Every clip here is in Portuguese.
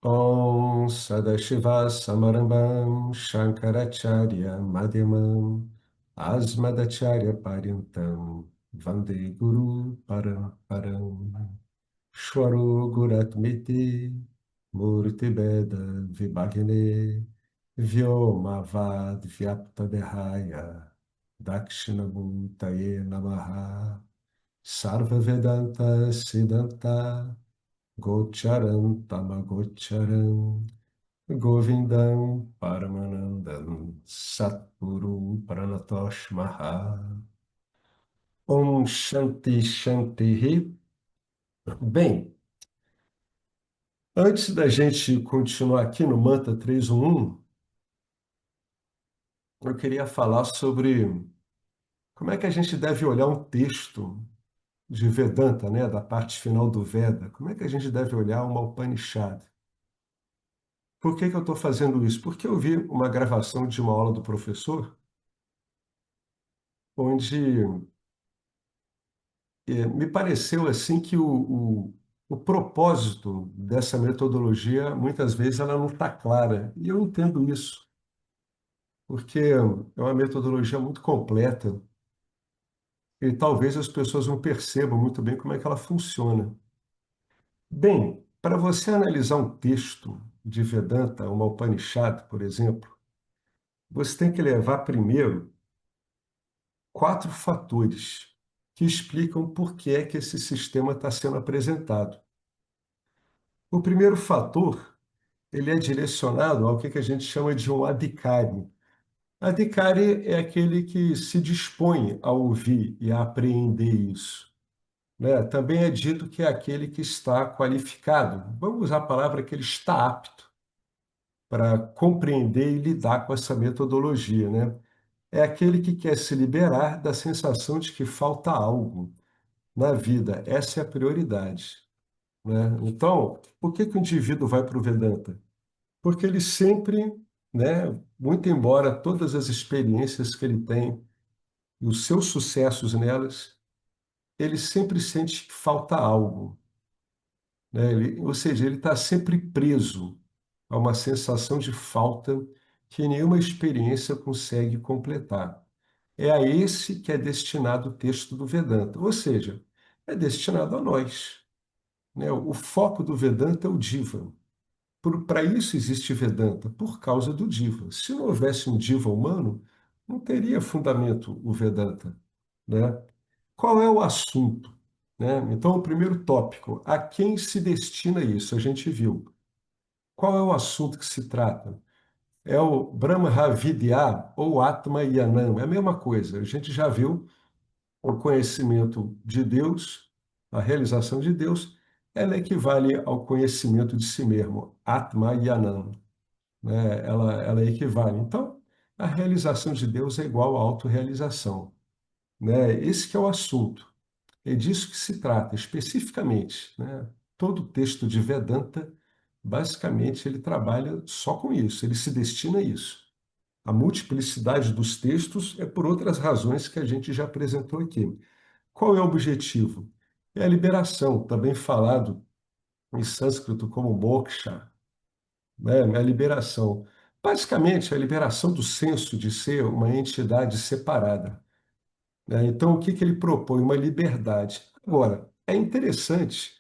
Om Sadashiva Samarambam Shankaracharya Madhyamam Asmadacharya Paryantam Vande Guru Paramparam Shwaro Guratmiti Murti Beda Vibhagne Vyomavad Vyaptadehaya Dakshinamurtaye Namaha Sarva Vedanta Siddhanta Gocharam Tamagocharam Govindam Paramanandam Satguru Pranatosh Maha Om Shanti Shanti. Bem, antes da gente continuar aqui no Mantra 311, eu queria falar sobre como é que a gente deve olhar um texto de Vedanta, né, da parte final do Veda. Como é que a gente deve olhar uma Upanishad? Por que que eu estou fazendo isso? Porque eu vi uma gravação de uma aula do professor, onde me pareceu assim que o propósito dessa metodologia, muitas vezes, ela não está clara. E eu entendo isso, porque é uma metodologia muito completa e talvez as pessoas não percebam muito bem como é que ela funciona. Bem, para você analisar um texto de Vedanta, uma Upanishad, por exemplo, você tem que levar primeiro 4 fatores que explicam por que é que esse sistema está sendo apresentado. O primeiro fator, ele é direcionado ao que a gente chama de um adhikari. Adhikari é aquele que se dispõe a ouvir e a apreender isso, né? Também é dito que é aquele que está qualificado. Vamos usar a palavra que ele está apto para compreender e lidar com essa metodologia, né? É aquele que quer se liberar da sensação de que falta algo na vida. Essa é a prioridade, né? Então, por que que o indivíduo vai para o Vedanta? Porque ele sempre, né, muito embora todas as experiências que ele tem e os seus sucessos nelas, ele sempre sente que falta algo, né? Ou seja, ele está sempre preso a uma sensação de falta que nenhuma experiência consegue completar. É a esse que é destinado o texto do Vedanta, ou seja, é destinado a nós, né? O foco do Vedanta é o Diva. Para isso existe Vedanta, por causa do Diva. Se não houvesse um Diva humano, não teria fundamento o Vedanta, né? Qual é o assunto, né? Então, o primeiro tópico, a quem se destina isso? A gente viu. Qual é o assunto que se trata? É o Brahma Vidya ou Atma Yanam, é a mesma coisa. A gente já viu o conhecimento de Deus, a realização de Deus, ela equivale ao conhecimento de si mesmo, Atma Yanam, né? Ela equivale. Então, a realização de Deus é igual à autorrealização, né? Esse que é o assunto. É disso que se trata especificamente, né? Todo texto de Vedanta, basicamente, ele trabalha só com isso, ele se destina a isso. A multiplicidade dos textos é por outras razões que a gente já apresentou aqui. Qual é o objetivo? É a liberação, também falado em sânscrito como moksha, né? É a liberação. Basicamente, a liberação do senso de ser uma entidade separada, né? Então, o que que ele propõe? Uma liberdade. Agora, é interessante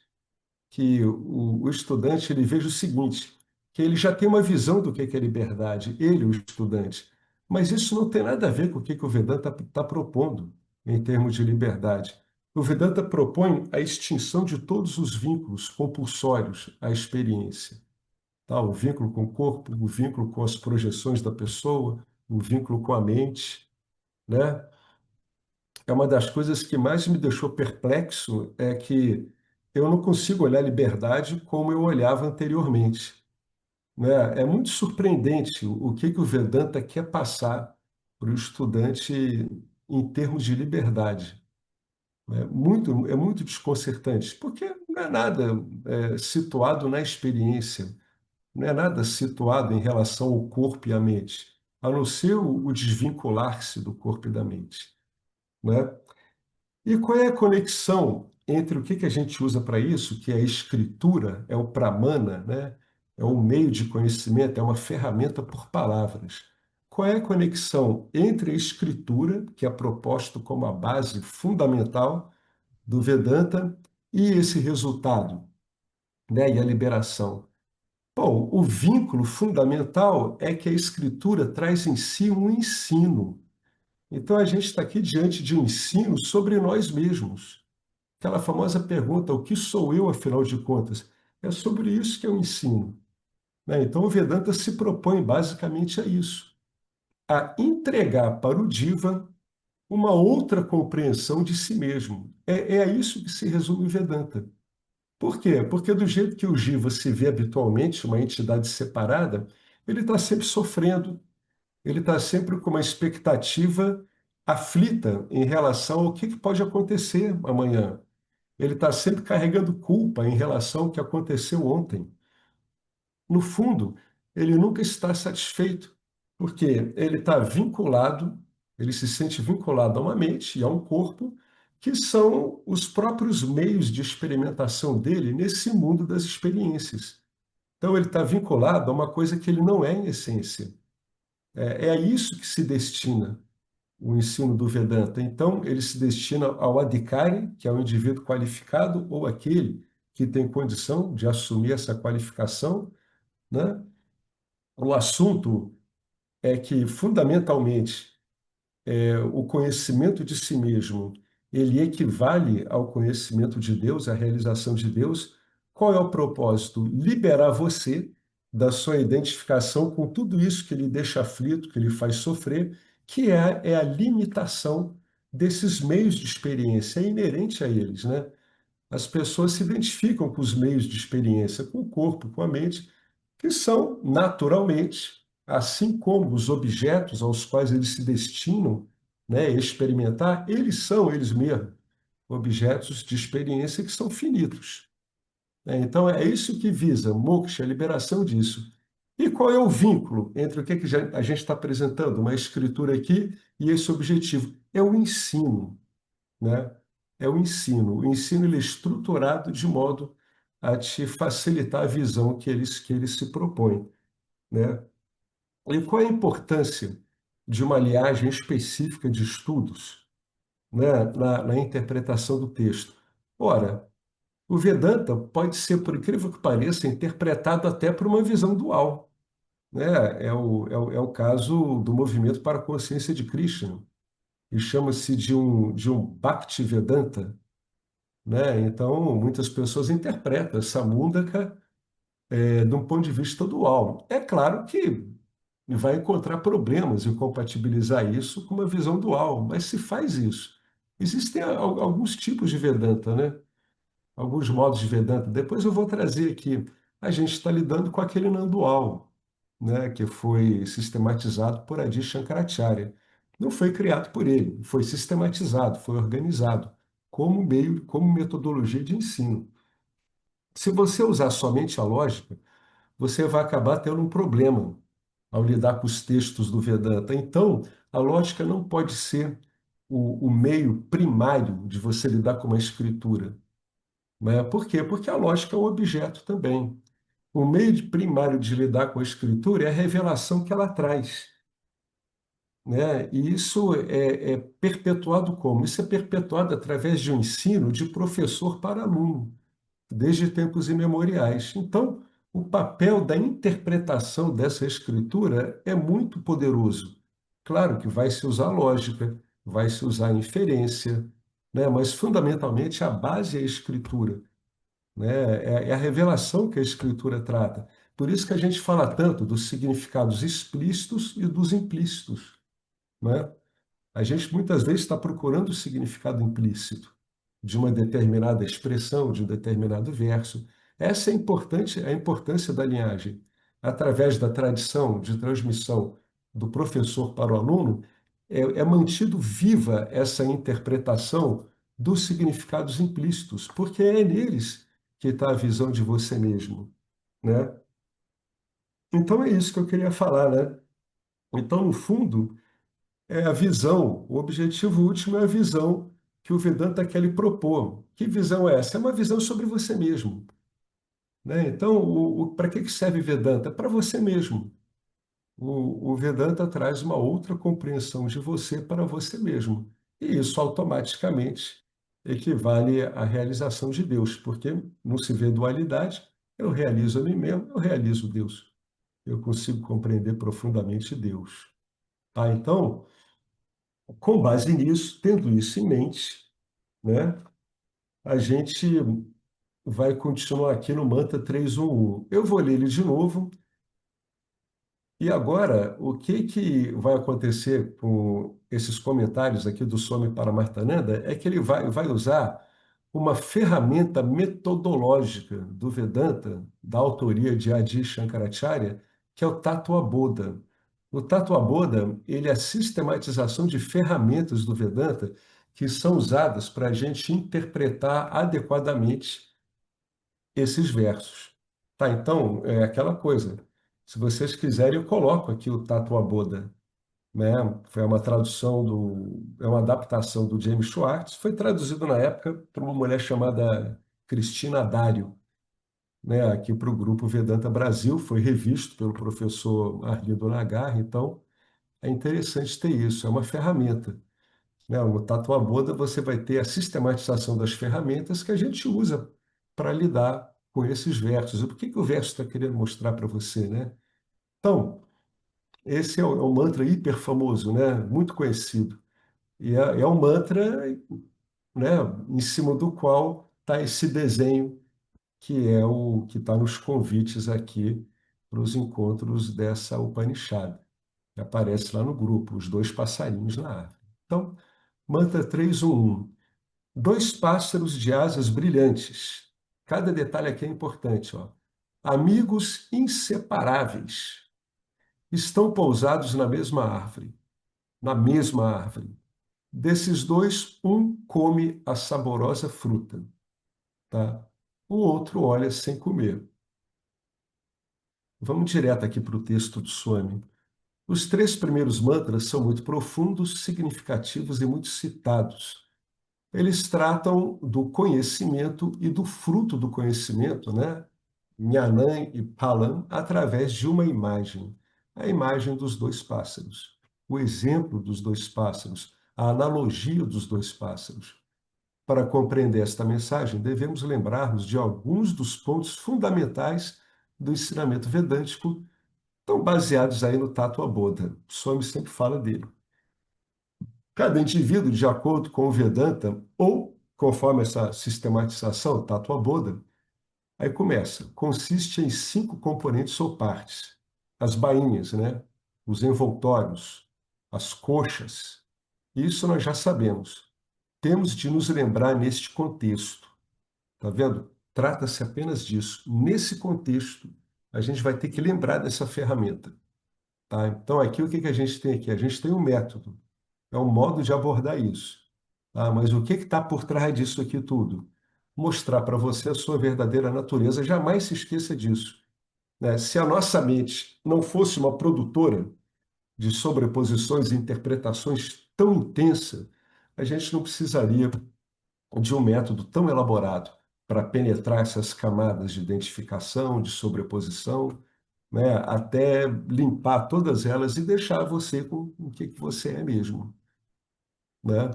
que o estudante ele veja o seguinte, que ele já tem uma visão do que é liberdade, ele, o estudante. Mas isso não tem nada a ver com o que que o Vedanta está propondo em termos de liberdade. O Vedanta propõe a extinção de todos os vínculos compulsórios à experiência. Tá? O vínculo com o corpo, o vínculo com as projeções da pessoa, o vínculo com a mente, né? É uma das coisas que mais me deixou perplexo é que eu não consigo olhar a liberdade como eu olhava anteriormente, né? É muito surpreendente o que que o Vedanta quer passar para o estudante em termos de liberdade. É muito desconcertante, porque não é nada situado na experiência, não é nada situado em relação ao corpo e à mente, a não ser o desvincular-se do corpo e da mente, né? E qual é a conexão entre o que que a gente usa para isso, que é a escritura, é o pramana, né? é um meio de conhecimento, é uma ferramenta por palavras. Qual é a conexão entre a escritura, que é proposto como a base fundamental do Vedanta, e esse resultado, né, e a liberação? Bom, o vínculo fundamental é que a escritura traz em si um ensino. Então a gente está aqui diante de um ensino sobre nós mesmos. Aquela famosa pergunta, o que sou eu, afinal de contas? É sobre isso que eu ensino, né? Então o Vedanta se propõe basicamente a isso, a entregar para o Diva uma outra compreensão de si mesmo. É a isso que se resume o Vedanta. Por quê? Porque do jeito que o Jiva se vê habitualmente, uma entidade separada, ele está sempre sofrendo, ele está sempre com uma expectativa aflita em relação ao que pode acontecer amanhã. Ele está sempre carregando culpa em relação ao que aconteceu ontem. No fundo, ele nunca está satisfeito, porque ele está vinculado, ele se sente vinculado a uma mente e a um corpo, que são os próprios meios de experimentação dele nesse mundo das experiências. Então, ele está vinculado a uma coisa que ele não é em essência. É a isso que se destina o ensino do Vedanta. Então, ele se destina ao adhikari, que é o indivíduo qualificado, ou aquele que tem condição de assumir essa qualificação, né? O assunto é que, fundamentalmente, o conhecimento de si mesmo, ele equivale ao conhecimento de Deus, à realização de Deus. Qual é o propósito? Liberar você da sua identificação com tudo isso que lhe deixa aflito, que lhe faz sofrer, que é a limitação desses meios de experiência, é inerente a eles, né? As pessoas se identificam com os meios de experiência, com o corpo, com a mente, que são, naturalmente, assim como os objetos aos quais eles se destinam, né, a experimentar, eles são, eles mesmos, objetos de experiência que são finitos, né? Então, é isso que visa moksha, a liberação disso. E qual é o vínculo entre o que a gente está apresentando, uma escritura aqui, e esse objetivo? É o ensino, né? É o ensino. O ensino ele é estruturado de modo a te facilitar a visão que ele se propõe, né? E qual é a importância de uma linhagem específica de estudos, né, na interpretação do texto? Ora, o Vedanta pode ser, por incrível que pareça, interpretado até por uma visão dual, né? É o caso do movimento para a consciência de Krishna, e chama-se de um Bhakti Vedanta, né? Então, muitas pessoas interpretam essa múndaka de um ponto de vista dual. É claro que vai encontrar problemas em compatibilizar isso com uma visão dual, mas se faz isso. Existem alguns tipos de Vedanta, né? Alguns modos de Vedanta. Depois eu vou trazer aqui. A gente está lidando com aquele não dual, né? Que foi sistematizado por Adi Shankaracharya. Não foi criado por ele, foi sistematizado, foi organizado como meio, como metodologia de ensino. Se você usar somente a lógica, você vai acabar tendo um problema ao lidar com os textos do Vedanta. Então, a lógica não pode ser o meio primário de você lidar com uma escritura, né? Por quê? Porque a lógica é um objeto também. O meio primário de lidar com a escritura é a revelação que ela traz, né? E isso é perpetuado como? Isso é perpetuado através de um ensino de professor para aluno, desde tempos imemoriais. Então, o papel da interpretação dessa escritura é muito poderoso. Claro que vai se usar lógica, vai se usar inferência, né? Mas fundamentalmente a base é a escritura, né? É a revelação que a escritura trata. Por isso que a gente fala tanto dos significados explícitos e dos implícitos, né? A gente muitas vezes está procurando o significado implícito de uma determinada expressão, de um determinado verso. Essa é importante, a importância da linhagem. Através da tradição de transmissão do professor para o aluno, é mantido viva essa interpretação dos significados implícitos, porque é neles que está a visão de você mesmo, né? Então é isso que eu queria falar, né? Então, no fundo, é a visão, o objetivo último é a visão que o Vedanta quer lhe propor. Que visão é essa? É uma visão sobre você mesmo, né? Então, para que serve Vedanta? Para você mesmo. O Vedanta traz uma outra compreensão de você para você mesmo. E isso automaticamente equivale à realização de Deus, porque não se vê dualidade, eu realizo a mim mesmo, eu realizo Deus. Eu consigo compreender profundamente Deus. Tá? Então, com base nisso, tendo isso em mente, né, a gente vai continuar aqui no Mantra 311. Eu vou ler ele de novo. E agora, o que que vai acontecer com esses comentários aqui do Swami Paramartananda é que ele vai usar uma ferramenta metodológica do Vedanta, da autoria de Adi Shankaracharya, que é o Tattva-bodha. O Tattva-bodha, ele é a sistematização de ferramentas do Vedanta que são usadas para a gente interpretar adequadamente esses versos. Tá, então, é aquela coisa. Se vocês quiserem, eu coloco aqui o Tatuaboda, né? Foi uma tradução é uma adaptação do James Schwartz, foi traduzido na época por uma mulher chamada Cristina Dário, né? Aqui para o grupo Vedanta Brasil, foi revisto pelo professor Arlindo Nagar, então é interessante ter isso, é uma ferramenta, né? No Tatuaboda você vai ter a sistematização das ferramentas que a gente usa para lidar com esses versos. E por que que o verso está querendo mostrar para você, né? Então, esse é um mantra hiper famoso, né? Muito conhecido. E é um mantra, né, em cima do qual está esse desenho que é o que está nos convites aqui para os encontros dessa Upanishad. Que aparece lá no grupo, os dois passarinhos na árvore. Então, mantra 311. Dois pássaros de asas brilhantes. Cada detalhe aqui é importante, ó. Amigos inseparáveis. Estão pousados na mesma árvore. Na mesma árvore. Desses dois, um come a saborosa fruta, tá? O outro olha sem comer. Vamos direto aqui para o texto do Swami. Os três primeiros mantras são muito profundos, significativos e muito citados. Eles tratam do conhecimento e do fruto do conhecimento, né? Nhanan e Palam, através de uma imagem. A imagem dos dois pássaros, o exemplo dos dois pássaros, a analogia dos dois pássaros. Para compreender esta mensagem, devemos lembrar-nos de alguns dos pontos fundamentais do ensinamento vedântico, estão baseados aí no Tattva-bodha. Swami sempre fala dele. Cada indivíduo, de acordo com o Vedanta, ou conforme essa sistematização, Tattva-bodha, aí começa. Consiste em 5 componentes ou partes. As bainhas, né? Os envoltórios, as coxas. Isso nós já sabemos. Temos de nos lembrar neste contexto. Tá vendo? Trata-se apenas disso. Nesse contexto, a gente vai ter que lembrar dessa ferramenta. Tá? Então, aqui o que que a gente tem aqui? A gente tem um método. É um modo de abordar isso. Ah, mas o que está por trás disso aqui tudo? Mostrar para você a sua verdadeira natureza. Jamais se esqueça disso, né? Se a nossa mente não fosse uma produtora de sobreposições e interpretações tão intensa, a gente não precisaria de um método tão elaborado para penetrar essas camadas de identificação, de sobreposição, né? Até limpar todas elas e deixar você com o que que você é mesmo, né?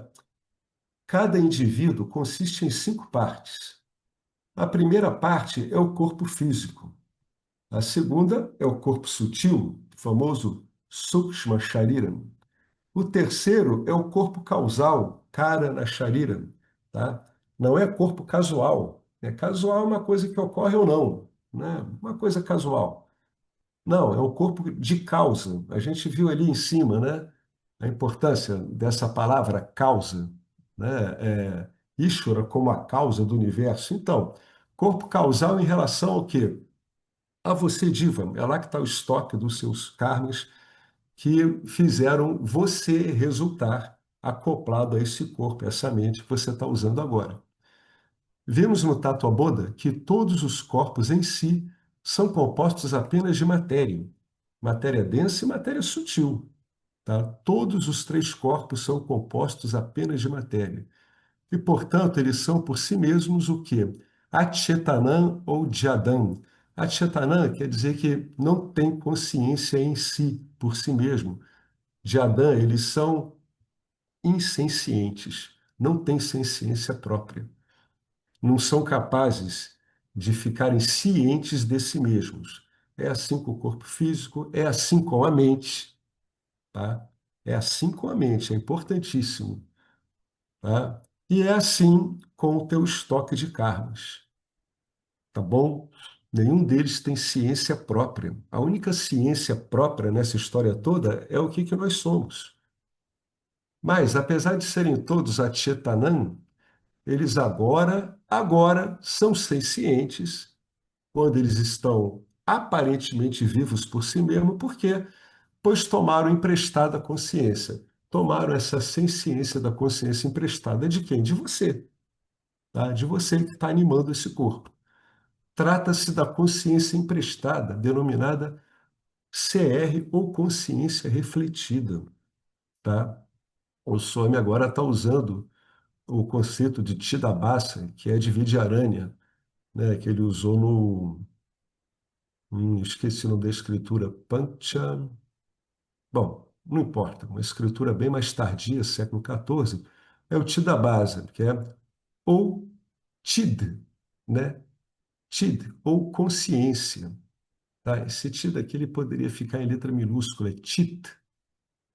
Cada indivíduo consiste em 5 partes. A primeira parte é o corpo físico. A segunda é o corpo sutil, o famoso Sukshma Shariram. O terceiro é o corpo causal, Karana Shariram, tá? Não é corpo casual. É casual é uma coisa que ocorre ou não, né? Uma coisa casual. Não, é o corpo de causa. A gente viu ali em cima, né? A importância dessa palavra causa, né? Ishvara como a causa do universo. Então, corpo causal em relação ao quê? A você, Diva. É lá que está o estoque dos seus karmas que fizeram você resultar acoplado a esse corpo, essa mente que você está usando agora. Vemos no Tattva-bodha que todos os corpos em si são compostos apenas de matéria, matéria densa e matéria sutil. Tá? Todos os três corpos são compostos apenas de matéria. E, portanto, eles são por si mesmos o quê? Achetanam ou Jadam. Achetanam quer dizer que não tem consciência em si, por si mesmo. Jadam, eles são insencientes, não têm senciência própria, não são capazes de ficarem cientes de si mesmos. É assim com o corpo físico, é assim com a mente, tá? É assim com a mente, é importantíssimo, tá? E é assim com o teu estoque de karmas, tá bom? Nenhum deles tem ciência própria. A única ciência própria nessa história toda é o que nós somos. Mas, apesar de serem todos Achetanam, eles agora são sencientes quando eles estão aparentemente vivos por si mesmos, por quê? Pois tomaram emprestada a consciência. Tomaram essa senciência da consciência emprestada de quem? De você, tá? De você que está animando esse corpo. Trata-se da consciência emprestada, denominada CR ou consciência refletida, tá? O Swami agora está usando o conceito de Tidabhasa, que é de Vidyaranya, né, que ele usou no. Esqueci o nome da escritura, Pancha. Bom, não importa, uma escritura bem mais tardia, século XIV, é o Tidabhasa, que é ou Tid, né? Tid, ou consciência. Tá? Esse Tid aqui ele poderia ficar em letra minúscula, é Chit.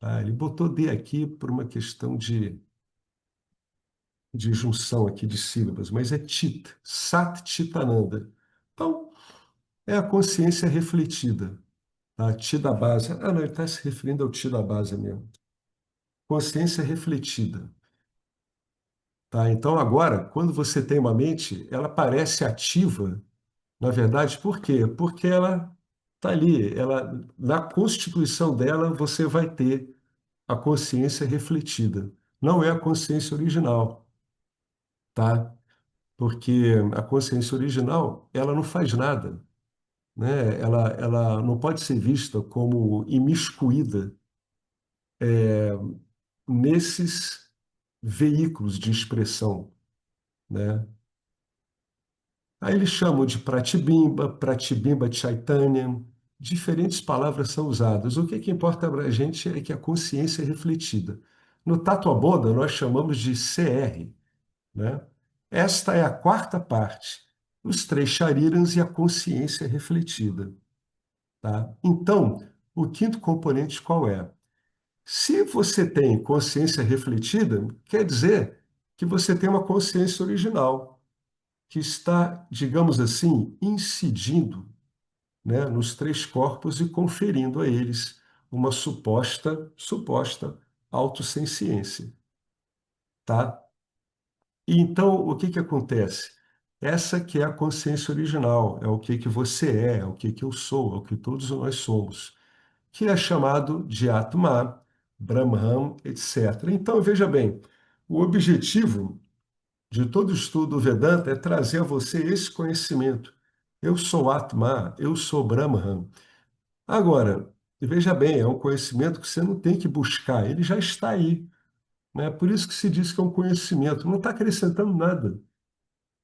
Tá? Ele botou D aqui por uma questão de junção aqui de sílabas, mas é Chit, Sat Chitananda. Então, é a consciência refletida. Tá? Tida base. Ah, não, ele está se referindo ao tida base mesmo. Consciência refletida. Tá? Então, agora, quando você tem uma mente, ela parece ativa, na verdade, por quê? Porque ela está ali. Ela, na constituição dela, você vai ter a consciência refletida. Não é a consciência original, tá? Porque a consciência original, ela não faz nada, né? Ela não pode ser vista como imiscuída nesses veículos de expressão, né? Aí eles chamam de Pratibimba, Pratibimba Chaitanya, diferentes palavras são usadas. O que importa para a gente é que a consciência é refletida. No Tatuabodha, nós chamamos de CR, né? Esta é a quarta parte, os três charirans e a consciência refletida, tá? Então, o quinto componente qual é? Se você tem consciência refletida, quer dizer que você tem uma consciência original, que está, digamos assim, incidindo, né, nos três corpos e conferindo a eles uma suposta autossenciência, tá? E então, o que acontece? Essa que é a consciência original, é o que você é o que eu sou, é o que todos nós somos, que é chamado de Atma, Brahman, etc. Então, veja bem, o objetivo de todo estudo Vedanta é trazer a você esse conhecimento. Eu sou Atma, eu sou Brahman. Agora, veja bem, é um conhecimento que você não tem que buscar, ele já está aí, né? Por isso que se diz que é um conhecimento, não está acrescentando nada,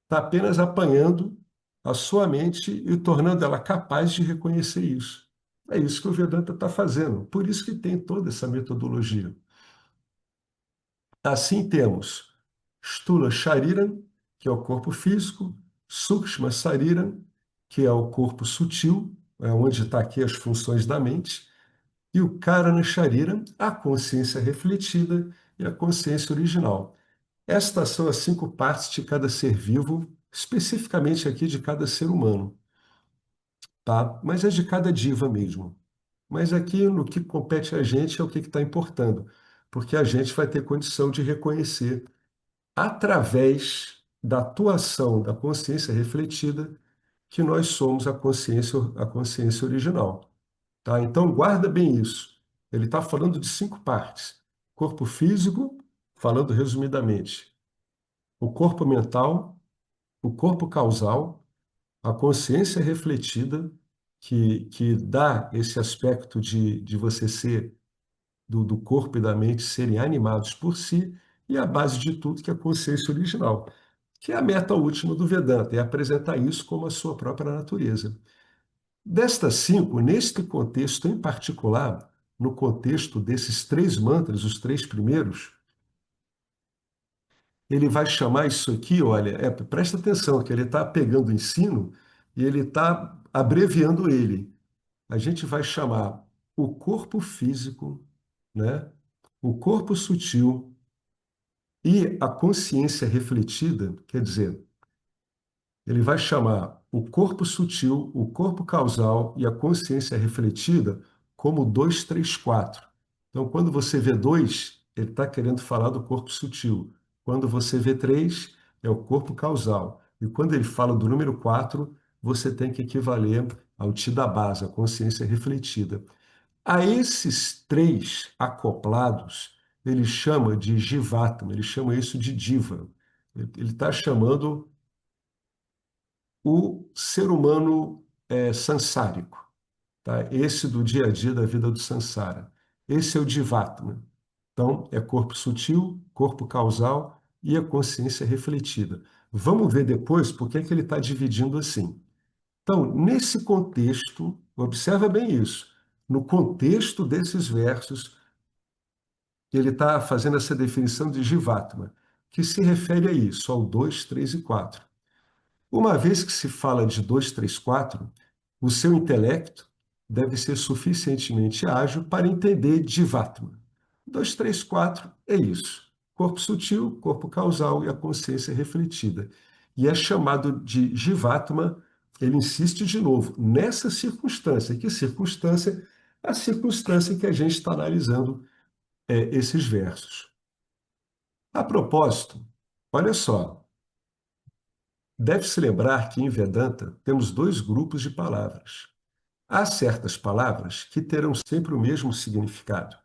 está apenas apanhando a sua mente e tornando ela capaz de reconhecer isso. É isso que o Vedanta está fazendo, por isso que tem toda essa metodologia. Assim temos Stula Shariram, que é o corpo físico, Sukshma Shariram, que é o corpo sutil, é onde está aqui as funções da mente, e o Karana Shariram, a consciência refletida e a consciência original. Estas são as cinco partes de cada ser vivo, especificamente aqui de cada ser humano, tá? Mas é de cada diva mesmo. Mas aqui no que compete a gente é o que está importando, porque a gente vai ter condição de reconhecer através da atuação da consciência refletida que nós somos a consciência original, tá? Então guarda bem isso. Ele está falando de cinco partes: corpo físico, falando resumidamente, o corpo mental, o corpo causal, a consciência refletida que dá esse aspecto de você ser do corpo e da mente serem animados por si, e a base de tudo que é a consciência original, que é a meta última do Vedanta, é apresentar isso como a sua própria natureza. Destas cinco, neste contexto em particular, no contexto desses três mantras, os três primeiros, ele vai chamar isso aqui, olha, presta atenção, que ele está pegando o ensino e ele está abreviando ele. A gente vai chamar o corpo físico, né? O corpo sutil e a consciência refletida, quer dizer, ele vai chamar o corpo sutil, o corpo causal e a consciência refletida como 2, 3, 4. Então, quando você vê 2, ele está querendo falar do corpo sutil. Quando você vê 3, é o corpo causal. E quando ele fala do número 4, você tem que equivaler ao Tidabhasa, a consciência refletida. A esses três acoplados, ele chama de Jivatma, ele chama isso de Diva. Ele está chamando o ser humano sansárico, tá? Esse do dia a dia da vida do sansara. Esse é o Jivatma. Então, é corpo sutil, corpo causal e a consciência refletida. Vamos ver depois por que ele está dividindo assim. Então, nesse contexto, observa bem isso. No contexto desses versos, ele está fazendo essa definição de Jivatma, que se refere a isso, ao 2, 3 e 4. Uma vez que se fala de 2, 3, 4, o seu intelecto deve ser suficientemente ágil para entender Jivatma. 2, 3, 4 é isso. Corpo sutil, corpo causal e a consciência refletida. E é chamado de Jivatma, ele insiste de novo, nessa circunstância. Que circunstância? A circunstância que a gente está analisando esses versos. A propósito, olha só, deve-se lembrar que em Vedanta temos dois grupos de palavras. Há certas palavras que terão sempre o mesmo significado.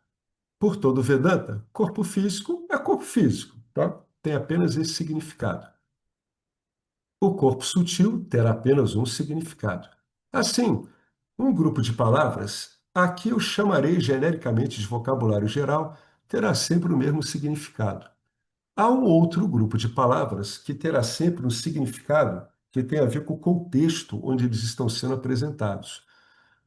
Por todo o Vedanta, corpo físico é corpo físico, tá? Tem apenas esse significado. O corpo sutil terá apenas um significado. Assim, um grupo de palavras, aqui eu chamarei genericamente de vocabulário geral, terá sempre o mesmo significado. Há um outro grupo de palavras que terá sempre um significado que tem a ver com o contexto onde eles estão sendo apresentados.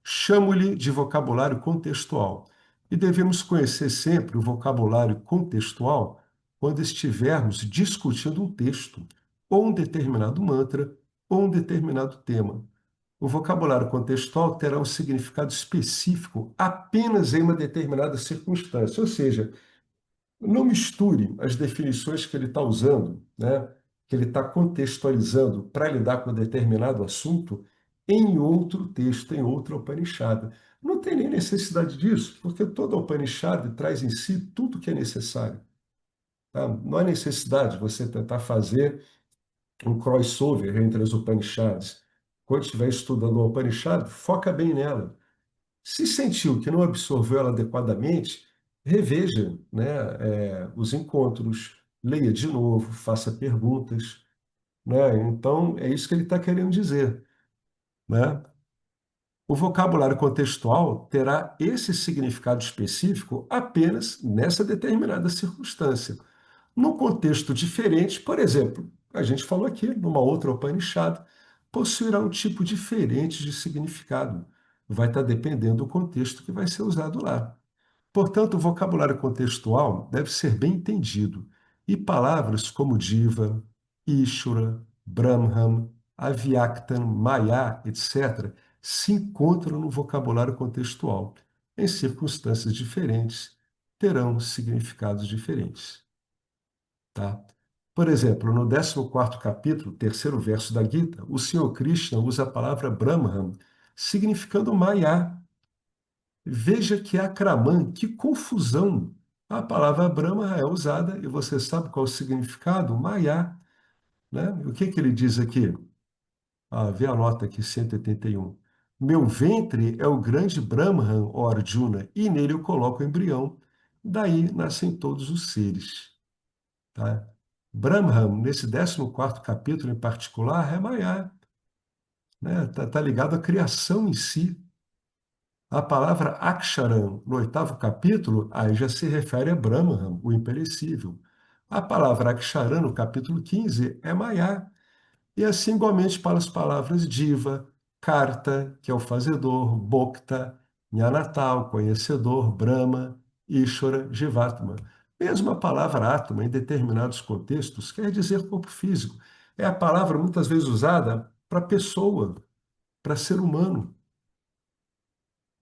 Chamo-lhe de vocabulário contextual. E devemos conhecer sempre o vocabulário contextual quando estivermos discutindo um texto, ou um determinado mantra, ou um determinado tema. O vocabulário contextual terá um significado específico apenas em uma determinada circunstância, ou seja, não misture as definições que ele está usando, né, que ele está contextualizando para lidar com determinado assunto em outro texto, em outra Upanishad. Não tem nem necessidade disso, porque toda Upanishad traz em si tudo que é necessário. Tá? Não há necessidade de você tentar fazer um crossover entre as Upanishads. Quando estiver estudando uma Upanishad, foca bem nela. Se sentiu que não absorveu ela adequadamente, reveja, né, os encontros, leia de novo, faça perguntas, né? Então, é isso que ele está querendo dizer, né? O vocabulário contextual terá esse significado específico apenas nessa determinada circunstância. Num contexto diferente, por exemplo, a gente falou aqui, numa outra Upanishad, possuirá um tipo diferente de significado. Vai estar dependendo do contexto que vai ser usado lá. Portanto, o vocabulário contextual deve ser bem entendido, e palavras como diva, Ishvara, Brahman, Avyaktam, Maya, etc., se encontram no vocabulário contextual. Em circunstâncias diferentes, terão significados diferentes. Tá? Por exemplo, no 14º capítulo, terceiro verso da Gita, o Senhor Krishna usa a palavra Brahman, significando Maya. Veja que Akraman, que confusão! A palavra Brahma é usada e você sabe qual é o significado? Maya, né? O que que ele diz aqui? Vê a nota aqui, 181. Meu ventre é o grande Brahman, ó Arjuna, e nele eu coloco o embrião. Daí nascem todos os seres. Tá? Brahman, nesse 14º capítulo em particular, é Maya, né? Tá ligado à criação em si. A palavra Aksharam, no 8º capítulo, aí já se refere a Brahman, o imperecível. A palavra Aksharan, no capítulo 15, é Maya. E assim igualmente para as palavras diva, karta, que é o fazedor, bhokta, jnanata, o conhecedor, brahma, ishvara, jivatma. Mesmo a palavra atma, em determinados contextos, quer dizer corpo físico. É a palavra muitas vezes usada para pessoa, para ser humano.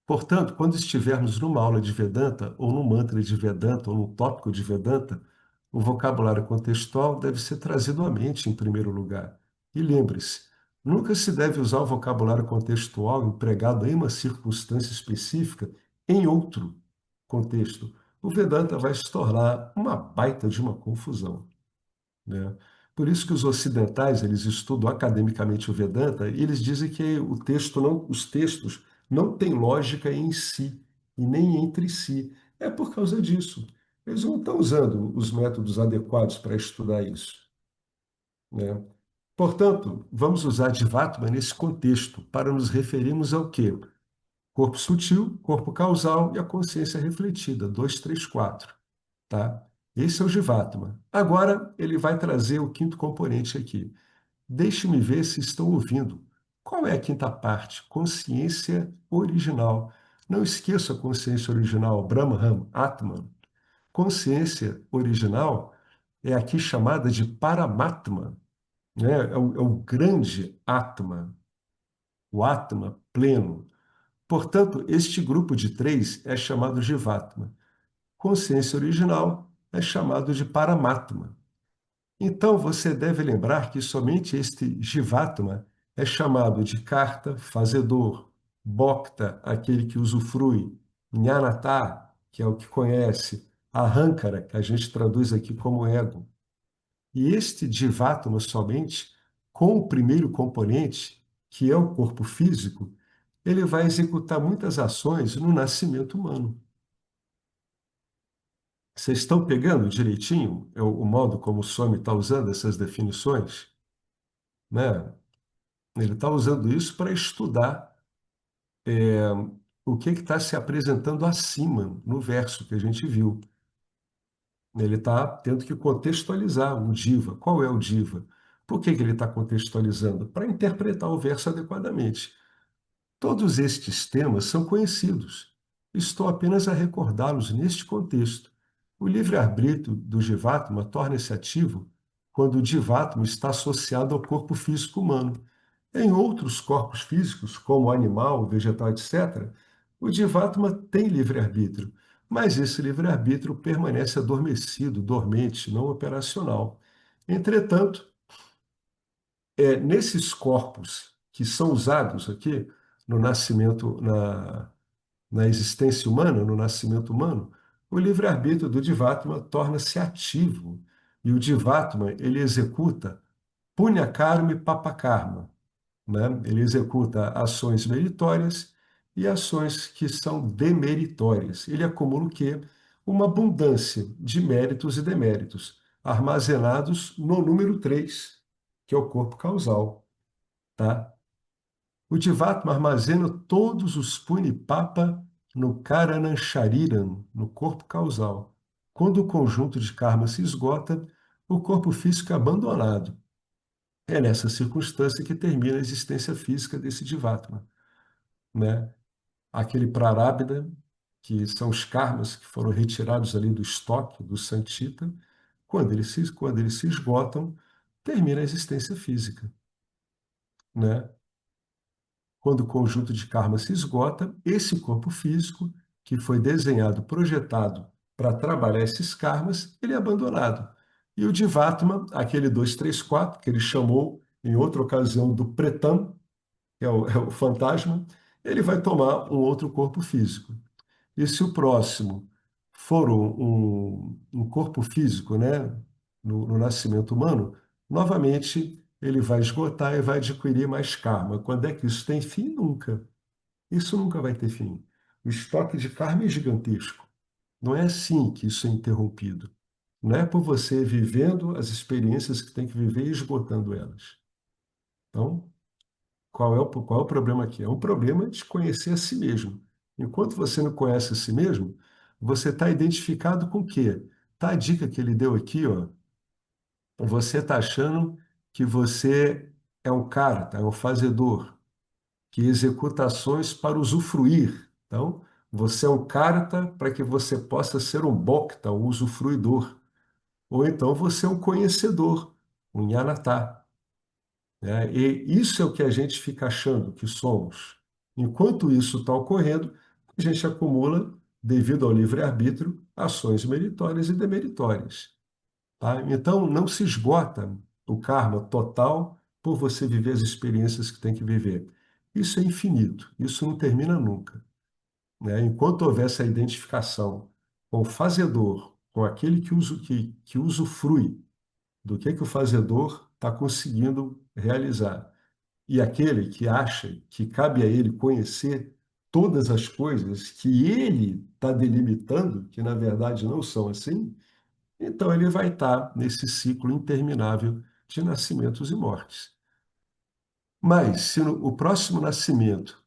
Portanto, quando estivermos numa aula de Vedanta, ou num mantra de Vedanta, ou num tópico de Vedanta, o vocabulário contextual deve ser trazido à mente em primeiro lugar. E lembre-se, nunca se deve usar o vocabulário contextual empregado em uma circunstância específica em outro contexto. O Vedanta vai se tornar uma baita de uma confusão, né? Por isso que os ocidentais, eles estudam academicamente o Vedanta e eles dizem que os textos não têm lógica em si e nem entre si. É por causa disso. Eles não estão usando os métodos adequados para estudar isso, né? Portanto, vamos usar Jivatma nesse contexto para nos referirmos ao quê? Corpo sutil, corpo causal e a consciência refletida, 2, 3, 4. Tá? Esse é o Jivatma. Agora, ele vai trazer o quinto componente aqui. Deixe-me ver se estão ouvindo. Qual é a quinta parte? Consciência original. Não esqueça a consciência original, Brahman, Atman. Consciência original é aqui chamada de Paramatma, né? É o grande Atman, o Atma pleno. Portanto, este grupo de três é chamado Jivatma. Consciência original é chamado de Paramatma. Então, você deve lembrar que somente este Jivatma é chamado de Karta, fazedor, Bhokta, aquele que usufrui, Jnanata, que é o que conhece, Ahankara, que a gente traduz aqui como ego. E este Jivatma somente, com o primeiro componente, que é o corpo físico, ele vai executar muitas ações no nascimento humano. Vocês estão pegando direitinho o modo como o Swami está usando essas definições? Né? Ele está usando isso para estudar o que está se apresentando acima no verso que a gente viu. Ele está tendo que contextualizar o diva. Qual é o diva? Por que ele está contextualizando? Para interpretar o verso adequadamente. Todos estes temas são conhecidos. Estou apenas a recordá-los neste contexto. O livre-arbítrio do Jivatma torna-se ativo quando o Jivatma está associado ao corpo físico humano. Em outros corpos físicos, como animal, vegetal, etc., o Jivatma tem livre-arbítrio, mas esse livre-arbítrio permanece adormecido, dormente, não operacional. Entretanto, nesses corpos que são usados aqui no nascimento, na existência humana, no nascimento humano, o livre-arbítrio do Jivatma torna-se ativo. E o Jivatma, ele executa Punya Karma e Papa Karma, né? Ele executa ações meritórias e ações que são demeritórias. Ele acumula o quê? Uma abundância de méritos e deméritos, armazenados no número 3, que é o corpo causal, tá? O Jivatma armazena todos os Punipapa no Karanam Shariram, no corpo causal. Quando o conjunto de karma se esgota, o corpo físico é abandonado. É nessa circunstância que termina a existência física desse Jivatma, né? Aquele Prarabdha, que são os karmas que foram retirados ali do estoque do Santita, quando eles se esgotam, termina a existência física, né? Quando o conjunto de karma se esgota, esse corpo físico, que foi desenhado, projetado para trabalhar esses karmas, ele é abandonado. E o Jivatma, aquele 2, 3, 4, que ele chamou em outra ocasião do Pretam, que é o fantasma, ele vai tomar um outro corpo físico. E se o próximo for um corpo físico, né, no nascimento humano, novamente ele vai esgotar e vai adquirir mais karma. Quando é que isso tem fim? Nunca. Isso nunca vai ter fim. O estoque de karma é gigantesco. Não é assim que isso é interrompido. Não é por você vivendo as experiências que tem que viver e esgotando elas. Então, qual é o problema aqui? É um problema de conhecer a si mesmo. Enquanto você não conhece a si mesmo, você está identificado com o quê? Tá a dica que ele deu aqui, ó. você está achando que você é um cara, tá? É um fazedor, que executa ações para usufruir. Então, você é um carta para que você possa ser um bokta, um usufruidor. Ou então você é um conhecedor, um yanatá, né? E isso é o que a gente fica achando que somos. Enquanto isso está ocorrendo, a gente acumula, devido ao livre-arbítrio, ações meritórias e demeritórias. Tá? Então, não se esgota o karma total por você viver as experiências que tem que viver. Isso é infinito, isso não termina nunca, né? Enquanto houver essa identificação com o fazedor, com aquele que usufrui do que o fazedor está conseguindo realizar, e aquele que acha que cabe a ele conhecer todas as coisas que ele está delimitando, que na verdade não são assim, então ele vai estar nesse ciclo interminável de nascimentos e mortes. Mas, se o próximo nascimento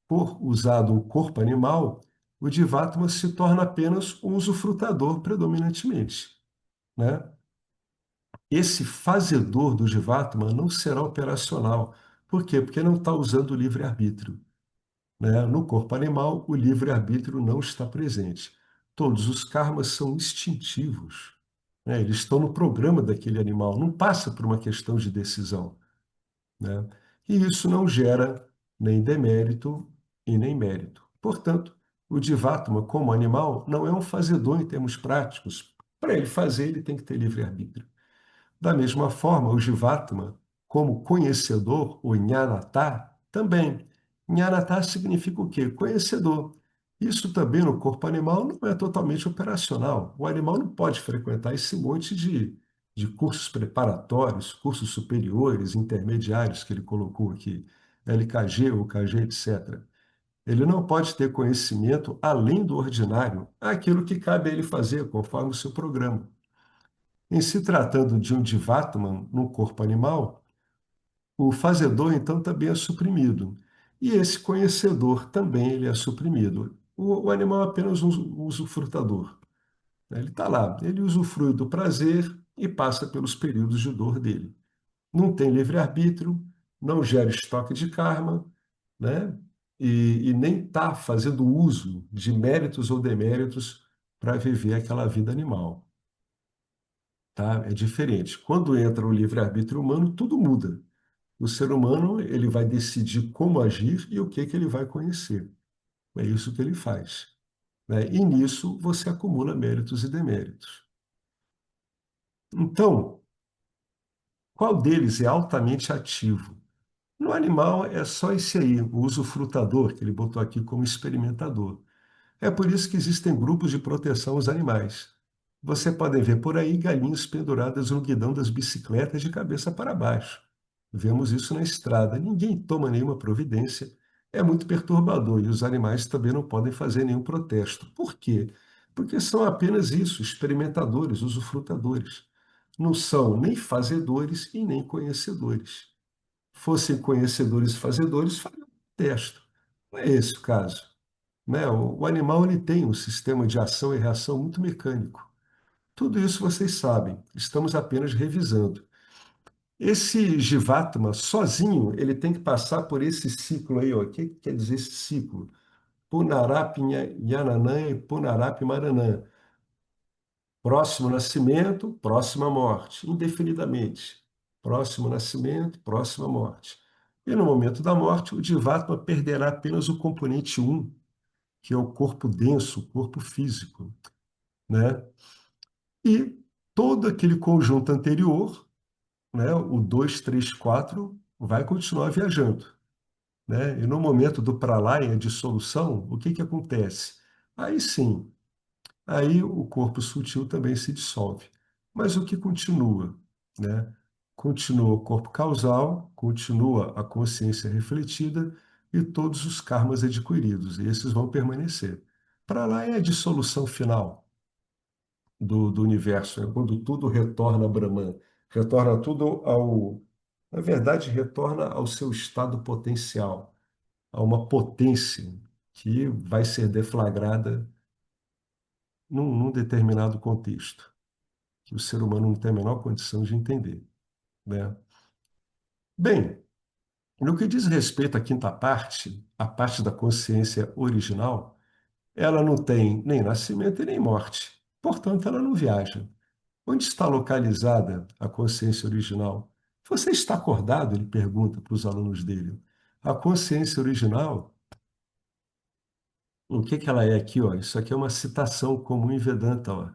for usado um corpo animal, o Divatma se torna apenas um usufrutador predominantemente, né? Esse fazedor do Divatma não será operacional. Por quê? Porque não está usando o livre-arbítrio, né? No corpo animal, o livre-arbítrio não está presente. Todos os karmas são instintivos, né? Eles estão no programa daquele animal, não passa por uma questão de decisão, né? E isso não gera nem demérito e nem mérito. Portanto, o Divatma, como animal, não é um fazedor em termos práticos. Para ele fazer, ele tem que ter livre-arbítrio. Da mesma forma, o Jivatma, como conhecedor, o Jnanatá, também. Jnanatá significa o quê? Conhecedor. Isso também no corpo animal não é totalmente operacional. O animal não pode frequentar esse monte de cursos preparatórios, cursos superiores, intermediários que ele colocou aqui, LKG, UKG, etc. Ele não pode ter conhecimento além do ordinário, aquilo que cabe a ele fazer conforme o seu programa. Em se tratando de um Divatman no corpo animal, o fazedor então também é suprimido. E esse conhecedor também ele é suprimido. O animal é apenas um usufrutador, né? Ele está lá, ele usufrui do prazer e passa pelos períodos de dor dele. Não tem livre-arbítrio, não gera estoque de karma, né? E nem está fazendo uso de méritos ou deméritos para viver aquela vida animal. Tá? É diferente. Quando entra o livre-arbítrio humano, tudo muda. O ser humano ele vai decidir como agir e o que que ele vai conhecer. É isso que ele faz, né? E nisso você acumula méritos e deméritos. Então, qual deles é altamente ativo? No animal é só esse aí, o usufrutador, que ele botou aqui como experimentador. É por isso que existem grupos de proteção aos animais. Você pode ver por aí galinhas penduradas no guidão das bicicletas de cabeça para baixo. Vemos isso na estrada. Ninguém toma nenhuma providência. É muito perturbador e os animais também não podem fazer nenhum protesto. Por quê? Porque são apenas isso, experimentadores, usufrutadores. Não são nem fazedores e nem conhecedores. Fossem conhecedores e fazedores, fariam protesto. Não é esse o caso, né? O animal ele tem um sistema de ação e reação muito mecânico. Tudo isso vocês sabem, estamos apenas revisando. Esse Jivatma, sozinho, ele tem que passar por esse ciclo aí, ó. O que quer dizer esse ciclo? Punarap Yananã e Punarap Maranã. Próximo nascimento, próxima morte, indefinidamente. Próximo nascimento, próxima morte. E no momento da morte, o Jivatma perderá apenas o componente um, que é o corpo denso, o corpo físico, né? E todo aquele conjunto anterior, né, o 2, 3, 4, vai continuar viajando, né? E no momento do pralaya, dissolução, o que que acontece? Aí sim, aí o corpo sutil também se dissolve. Mas o que continua, né? Continua o corpo causal, continua a consciência refletida e todos os karmas adquiridos, e esses vão permanecer. Pralaya é a dissolução final do universo, é quando tudo retorna a Brahman, retorna tudo ao, na verdade, retorna ao seu estado potencial, a uma potência que vai ser deflagrada num determinado contexto. que o ser humano não tem a menor condição de entender, né? Bem, no que diz respeito à quinta parte, a parte da consciência original, ela não tem nem nascimento e nem morte. Portanto, ela não viaja. Onde está localizada a consciência original? Você está acordado? Ele pergunta para os alunos dele. A consciência original, o que que ela é aqui? Ó? Isso aqui é uma citação comum em Vedanta. Ó.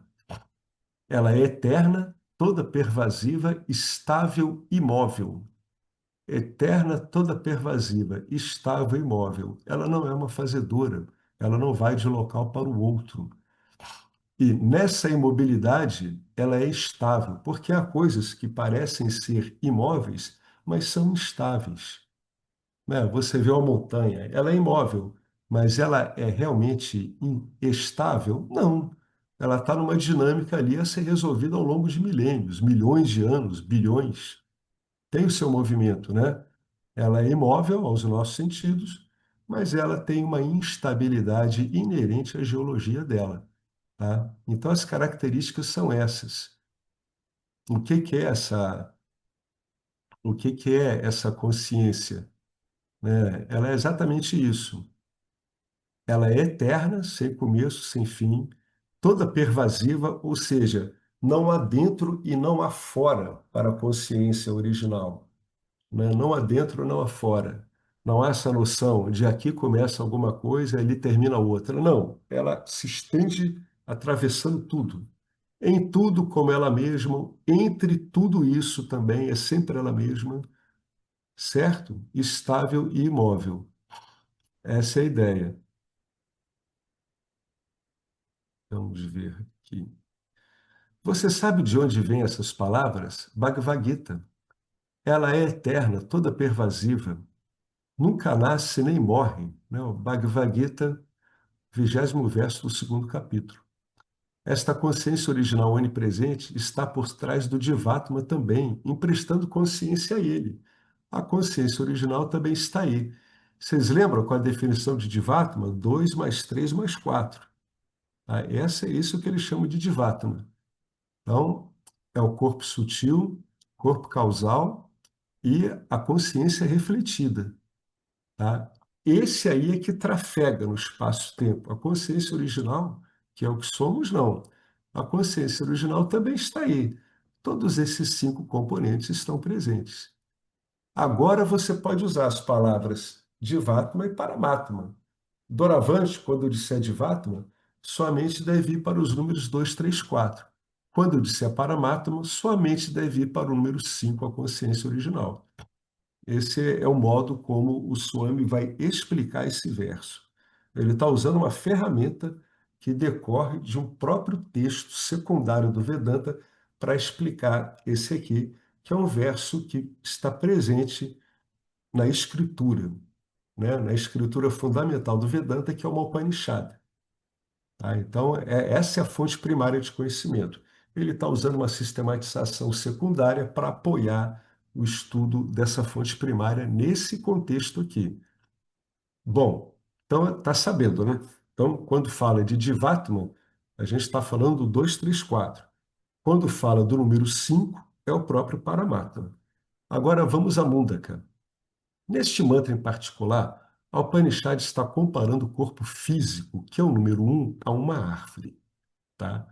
Ela é eterna, toda pervasiva, estável, imóvel. Eterna, toda pervasiva, estável, imóvel. Ela não é uma fazedora. Ela não vai de um local para o outro. E nessa imobilidade, ela é estável, porque há coisas que parecem ser imóveis, mas são instáveis. Né? Você vê uma montanha, ela é imóvel, mas ela é realmente estável? Não. Ela está numa dinâmica ali a ser resolvida ao longo de milênios, milhões de anos, bilhões. Tem o seu movimento, né? Ela é imóvel aos nossos sentidos, mas ela tem uma instabilidade inerente à geologia dela. Tá? Então, as características são essas. O que que é o que que é essa consciência? Né? Ela é exatamente isso. Ela é eterna, sem começo, sem fim, toda pervasiva, ou seja, não há dentro e não há fora para a consciência original. Né? Não há dentro, não há fora. Não há essa noção de aqui começa alguma coisa e ali termina outra. Não, ela se estende atravessando tudo. Em tudo como ela mesma, entre tudo isso também é sempre ela mesma, certo? Estável e imóvel. Essa é a ideia. Vamos ver aqui. Você sabe de onde vêm essas palavras? Bhagavad Gita. Ela é eterna, toda pervasiva, nunca nasce nem morre. Né? O Bhagavad Gita, 20º verso do segundo capítulo. Esta consciência original onipresente está por trás do Divatma também, emprestando consciência a ele. A consciência original também está aí. Vocês lembram com a definição de Divatma? 2 mais 3 mais 4. Tá? Essa é isso que eles chamam de Divatma. Então, é o corpo sutil, corpo causal e a consciência refletida. Tá? Esse aí é que trafega no espaço-tempo. A consciência original, que é o que somos, não. A consciência original também está aí. Todos esses 5 componentes estão presentes. Agora você pode usar as palavras Divatma e Paramatma. Doravante, quando eu disser Divatma, sua mente deve ir para os números 2, 3, 4. Quando eu disser Paramatma, sua mente deve ir para o número 5, a consciência original. Esse é o modo como o Swami vai explicar esse verso. Ele está usando uma ferramenta que decorre de um próprio texto secundário do Vedanta para explicar esse aqui, que é um verso que está presente na escritura, né? Na escritura fundamental do Vedanta, que é uma Upanishad. Tá? Então, essa é a fonte primária de conhecimento. Ele está usando uma sistematização secundária para apoiar o estudo dessa fonte primária nesse contexto aqui. Bom, então está sabendo, né? Então, quando fala de Divatma, a gente está falando do 2, 3, 4. Quando fala do número 5, é o próprio Paramatma. Agora vamos a Mundaka. Neste mantra em particular, a Upanishad está comparando o corpo físico, que é o número 1, a uma árvore. Tá?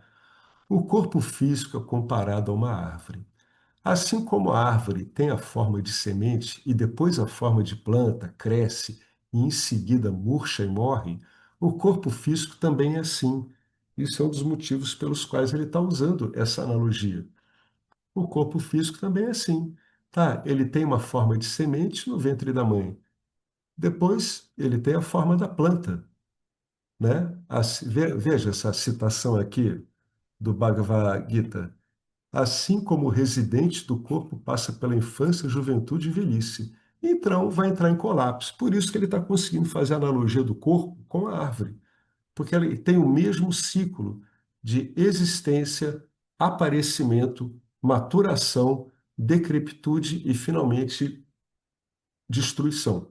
O corpo físico é comparado a uma árvore. Assim como a árvore tem a forma de semente e depois a forma de planta, cresce e em seguida murcha e morre, o corpo físico também é assim. Isso é um dos motivos pelos quais ele está usando essa analogia. O corpo físico também é assim. Tá? Ele tem uma forma de semente no ventre da mãe. Depois ele tem a forma da planta. Né? Veja essa citação aqui do Bhagavad Gita. Assim como o residente do corpo passa pela infância, juventude e velhice. Então, vai entrar em colapso. Por isso que ele está conseguindo fazer a analogia do corpo com a árvore, porque ele tem o mesmo ciclo de existência, aparecimento, maturação, decrepitude e, finalmente, destruição.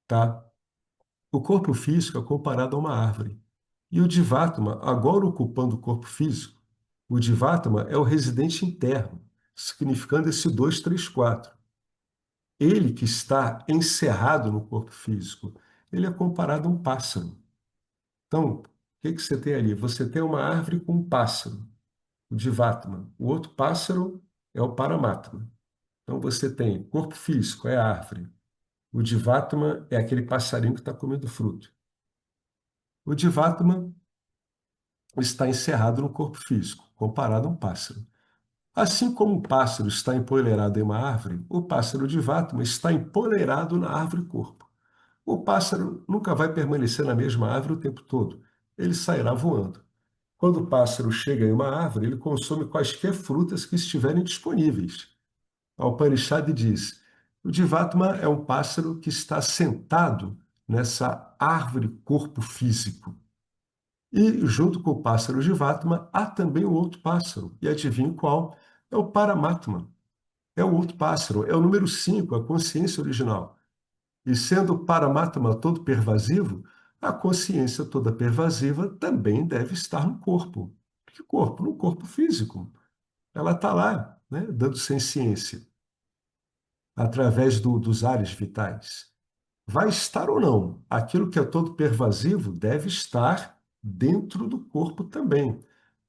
Tá? O corpo físico é comparado a uma árvore. E o Divatma, agora ocupando o corpo físico, O Divatma é o residente interno, significando esse 2, 3, 4. Ele que está encerrado no corpo físico, ele é comparado a um pássaro. Então, o que que você tem ali? Você tem uma árvore com um pássaro, o Divatma. O outro pássaro é o Paramatma. Então, você tem corpo físico, é a árvore. O Divatma é aquele passarinho que está comendo fruto. O Divatma está encerrado no corpo físico, comparado a um pássaro. Assim como um pássaro está empoleirado em uma árvore, o pássaro Divatma está empoleirado na árvore-corpo. O pássaro nunca vai permanecer na mesma árvore o tempo todo. Ele sairá voando. Quando o pássaro chega em uma árvore, ele consome quaisquer frutas que estiverem disponíveis. A Upanishad diz: o Divatma é um pássaro que está sentado nessa árvore corpo físico. E junto com o pássaro Jivatma, há também um outro pássaro. E adivinha qual? É o Paramatma. É o outro pássaro, é o número 5, a consciência original. E sendo o Paramatma todo pervasivo, a consciência toda pervasiva também deve estar no corpo. Que corpo? No corpo físico. Ela está lá, né, dando ciência, através dos ares vitais. Vai estar ou não? Aquilo que é todo pervasivo deve estar dentro do corpo também.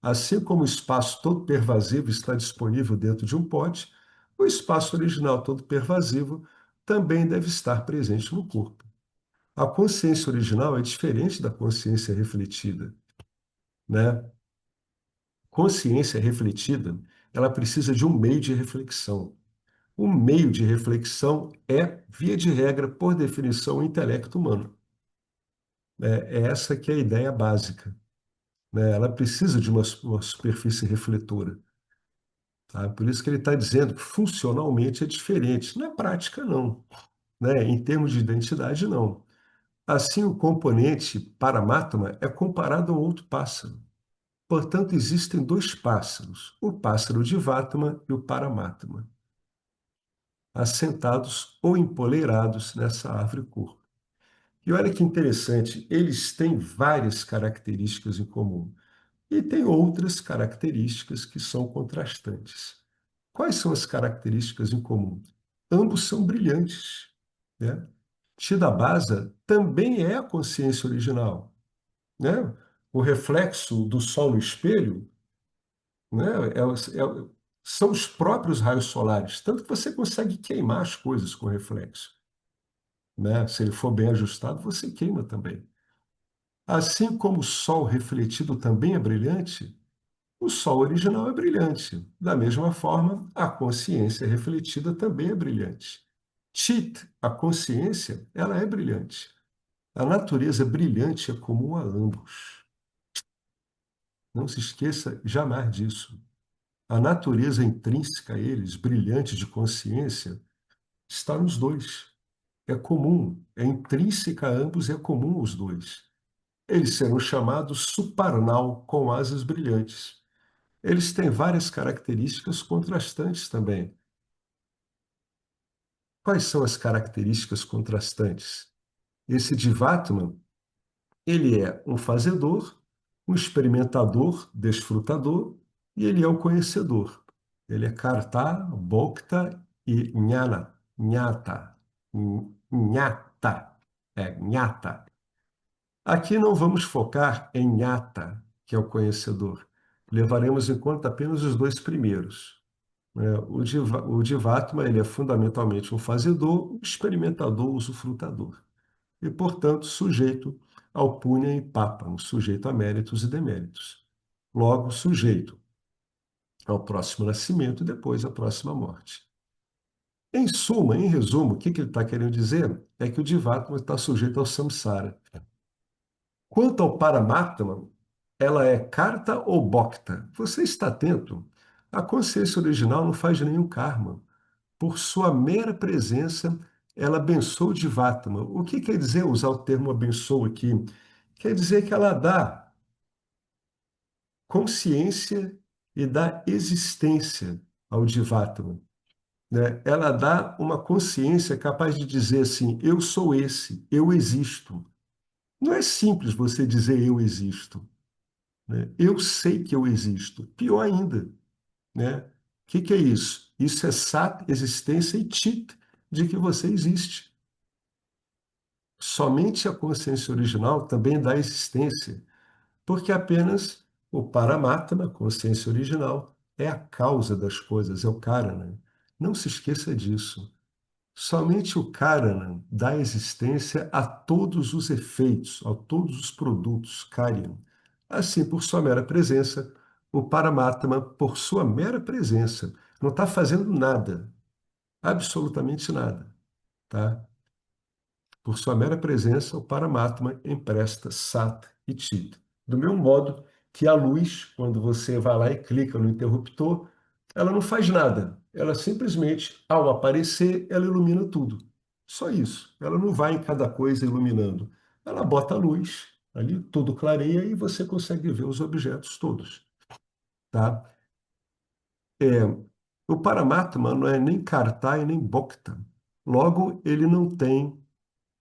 Assim como o espaço todo pervasivo está disponível dentro de um pote, o espaço original todo pervasivo também deve estar presente no corpo. A consciência original é diferente da consciência refletida, né? Consciência refletida, ela precisa de um meio de reflexão. O meio de reflexão é, via de regra, por definição, o intelecto humano. É essa que é a ideia básica, né? Ela precisa de uma superfície refletora. Tá? Por isso que ele está dizendo que funcionalmente é diferente. Na prática, não. Né? Em termos de identidade, não. Assim, o componente Paramatma é comparado a um outro pássaro. Portanto, existem dois pássaros, o pássaro Divatma e o Paramatma, assentados ou empoleirados nessa árvore-corpo. E olha que interessante, eles têm várias características em comum. E tem outras características que são contrastantes. Quais são as características em comum? Ambos são brilhantes, né? Chidabhasa também é a consciência original, né? O reflexo do sol no espelho, né? São os próprios raios solares, tanto que você consegue queimar as coisas com reflexo, né? Se ele for bem ajustado, você queima também. Assim como o sol refletido também é brilhante, o sol original é brilhante. Da mesma forma, a consciência refletida também é brilhante. Chit, a consciência, ela é brilhante. A natureza brilhante é comum a ambos. Não se esqueça jamais disso. A natureza intrínseca a eles, brilhante de consciência, está nos dois. É comum, é intrínseca a ambos, é comum os dois. Eles serão chamados suparnal, com asas brilhantes. Eles têm várias características contrastantes também. Quais são as características contrastantes? Esse Divatman, ele é um fazedor, um experimentador, desfrutador, e ele é um conhecedor. Ele é Karta, Bhokta e Jnana, Jnata, Jnata, Jnata. Aqui não vamos focar em Jnata, que é o conhecedor. Levaremos em conta apenas os dois primeiros. O Divatma ele é fundamentalmente um fazedor, um experimentador, usufrutador. E, portanto, sujeito ao punha e papam, sujeito a méritos e deméritos. Logo, sujeito ao próximo nascimento e depois à próxima morte. Em suma, em resumo, o que ele está querendo dizer é que o Divatma está sujeito ao samsara. Quanto ao Paramatma, ela é karta ou bhokta. Você está atento? A consciência original não faz nenhum karma. Por sua mera presença, ela abençoa o Divatma. O que quer dizer usar o termo abençoa aqui? Quer dizer que ela dá consciência e dá existência ao Divatma, né? Ela dá uma consciência capaz de dizer assim, eu sou esse, eu existo. Não é simples você dizer eu existo. né? Eu sei que eu existo. Pior ainda, né? O que é isso? Isso é sat, existência, e chit, de que você existe. Somente a consciência original também dá existência, porque apenas o Paramatma, consciência original, é a causa das coisas, é o Karana. Não se esqueça disso. Somente o Karana dá existência a todos os efeitos, a todos os produtos Karyan. Assim, por sua mera presença, o Paramatma, por sua mera presença, não está fazendo nada, absolutamente nada, tá? Por sua mera presença, o Paramatma empresta Sat e Chit. Do mesmo modo que a luz, quando você vai lá e clica no interruptor, ela não faz nada. Ela simplesmente, ao aparecer, ela ilumina tudo. Só isso. Ela não vai em cada coisa iluminando. Ela bota a luz, ali tudo clareia e você consegue ver os objetos todos, tá? É, o Paramatma não é nem Karta e nem Bhokta. Logo, ele não tem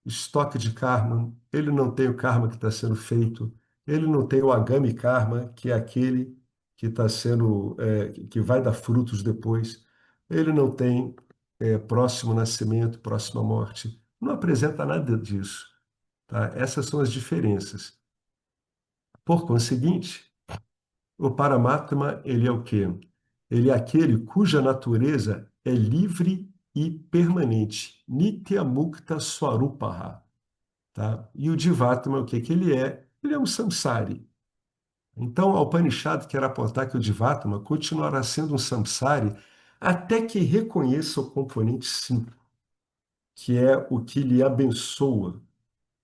estoque de karma, ele não tem o karma que está sendo feito, ele não tem o agami karma, que é aquele que está sendo, que vai dar frutos depois, ele não tem próximo nascimento, próxima morte, não apresenta nada disso, tá? Essas são as diferenças. Por conseguinte, o Paramatma, ele é o quê? Ele é aquele cuja natureza é livre e permanente, Nitya Mukta Swarupaha. Tá? E o Divatma, o que que ele é? Ele é um samsari. Então, a Upanishad quer apontar que o Divatma continuará sendo um samsari até que reconheça o componente 5, que é o que lhe abençoa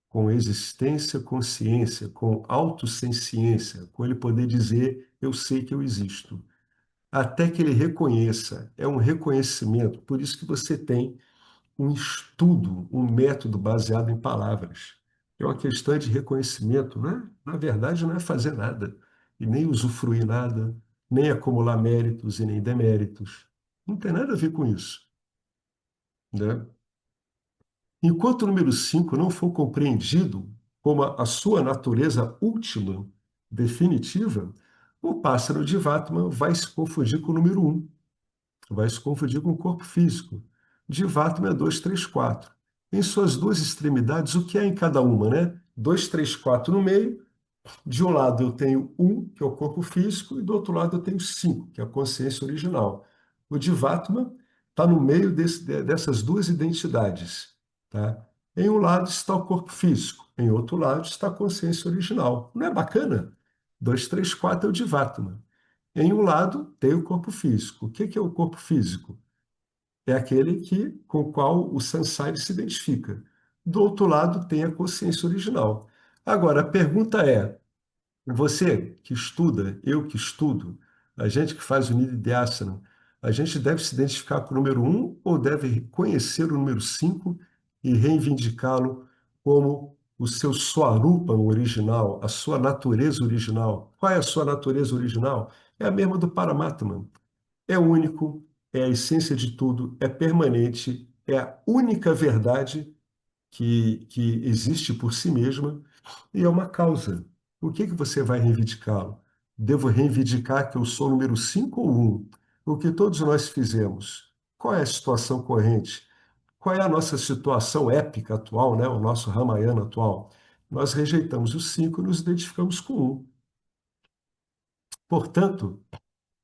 com existência, consciência, com autossenciência, com ele poder dizer, eu sei que eu existo. Até que ele reconheça, é um reconhecimento, por isso que você tem um estudo, um método baseado em palavras. É uma questão de reconhecimento, né? Na verdade, não é fazer nada, e nem usufruir nada, nem acumular méritos e nem deméritos. Não tem nada a ver com isso, né? Enquanto o número 5 não for compreendido como a sua natureza última, definitiva, o pássaro de Vatman vai se confundir com o número um, vai se confundir com o corpo físico. Divatma é 2, 3, 4. Em suas duas extremidades, o que é em cada uma, né? 2, 3, 4 no meio. De um lado eu tenho um, que é o corpo físico, e do outro lado eu tenho 5, que é a consciência original. O Divatma está no meio dessas duas identidades, tá? Em um lado está o corpo físico, em outro lado está a consciência original. Não é bacana? 2, 3, 4 é o Divatma. Em um lado tem o corpo físico. O que que é o corpo físico? É aquele com o qual o Sansara se identifica. Do outro lado tem a consciência original. Agora, a pergunta é, você que estuda, eu que estudo, a gente que faz o Nididhyasana, a gente deve se identificar com o número um ou deve conhecer o número 5 e reivindicá-lo como o seu Swarupa original, a sua natureza original? Qual é a sua natureza original? É a mesma do Paramatma. É único, é a essência de tudo, é permanente, é a única verdade que existe por si mesma e é uma causa. O que que você vai reivindicá-lo? Devo reivindicar que eu sou o número 5 ou um? O que todos nós fizemos? Qual é a situação corrente? Qual é a nossa situação épica atual, né? O nosso Ramayana atual? Nós rejeitamos o 5 e nos identificamos com um. Portanto,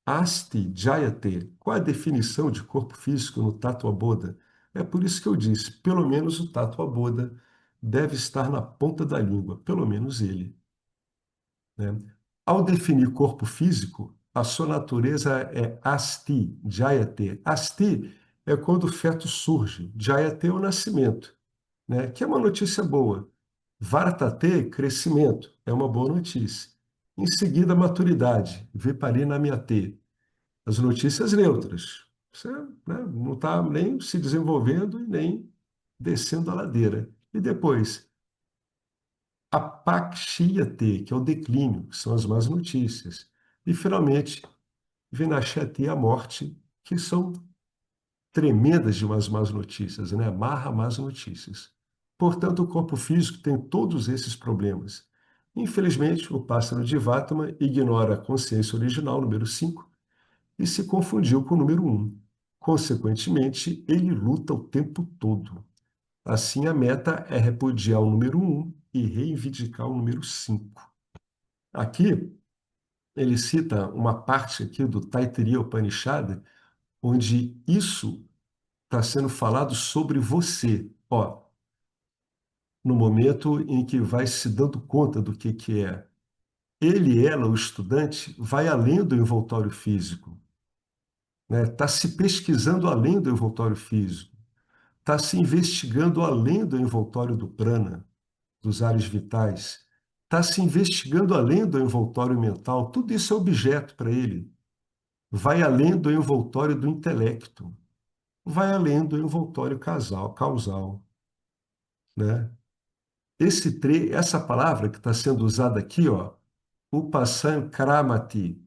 Asti Jayate, qual a definição de corpo físico no Tattva Bodha? É por isso que eu disse, pelo menos o Tattva Bodha deve estar na ponta da língua, pelo menos ele, né? Ao definir corpo físico, a sua natureza é Asti Jayate. Asti é quando o feto surge, Jayate é o nascimento, né? Que é uma notícia boa. Vartate, crescimento, é uma boa notícia. Em seguida, maturidade, Viparinamyate, as notícias neutras. Você, né, não está nem se desenvolvendo e nem descendo a ladeira. E depois, apakshiyate, que é o declínio, que são as más notícias. E, finalmente, vinashati, a morte, que são tremendas de umas más notícias, né? Marra más notícias. Portanto, o corpo físico tem todos esses problemas. Infelizmente, o pássaro de Vatama ignora a consciência original, número 5, e se confundiu com o número 1. Consequentemente, ele luta o tempo todo. Assim, a meta é repudiar o número 1 e reivindicar o número 5. Aqui, ele cita uma parte aqui do Taittiriya Upanishad, onde isso está sendo falado sobre você. Ó, no momento em que vai se dando conta do que é. Ele, ela, o estudante, vai além do envoltório físico, né? Está se pesquisando além do envoltório físico, está se investigando além do envoltório do prana, dos ares vitais, está se investigando além do envoltório mental. Tudo isso é objeto para ele. Vai além do envoltório do intelecto, vai além do envoltório causal, né? Essa palavra que está sendo usada aqui, ó, Upasankramati,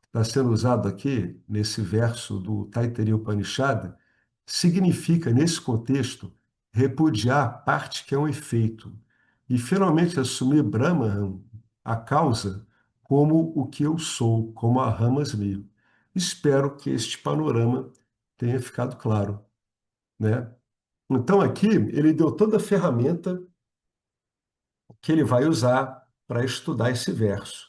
está sendo usado aqui nesse verso do Taittiriya Upanishad, significa, nesse contexto, repudiar a parte que é um efeito e finalmente assumir Brahman, a causa, como o que eu sou, como a Ramasmi. Espero que este panorama tenha ficado claro, né? Então aqui ele deu toda a ferramenta que ele vai usar para estudar esse verso,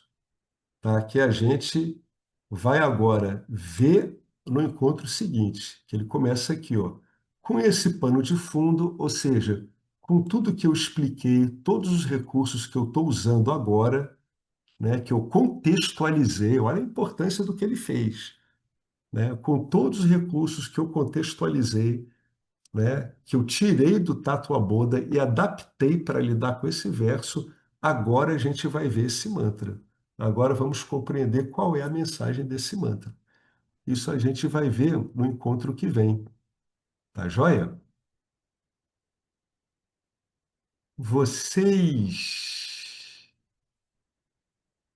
tá? Que a gente vai agora ver no encontro seguinte, que ele começa aqui, ó, com esse pano de fundo, ou seja, com tudo que eu expliquei, todos os recursos que eu estou usando agora, né, que eu contextualizei, olha a importância do que ele fez, né, com todos os recursos que eu contextualizei, né, que eu tirei do Tattva Bodha e adaptei para lidar com esse verso, agora a gente vai ver esse mantra. Agora vamos compreender qual é a mensagem desse mantra. Isso a gente vai ver no encontro que vem. Tá joia? O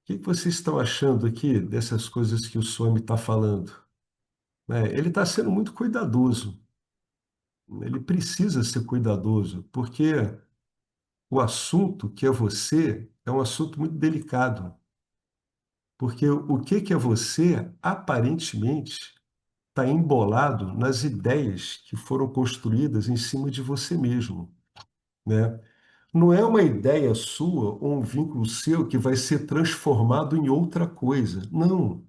que vocês estão achando aqui dessas coisas que o Swami está falando? Né? Ele está sendo muito cuidadoso. Ele precisa ser cuidadoso, porque o assunto que é você é um assunto muito delicado. Porque o que é você, aparentemente, está embolado nas ideias que foram construídas em cima de você mesmo, né? Não é uma ideia sua ou um vínculo seu que vai ser transformado em outra coisa. Não,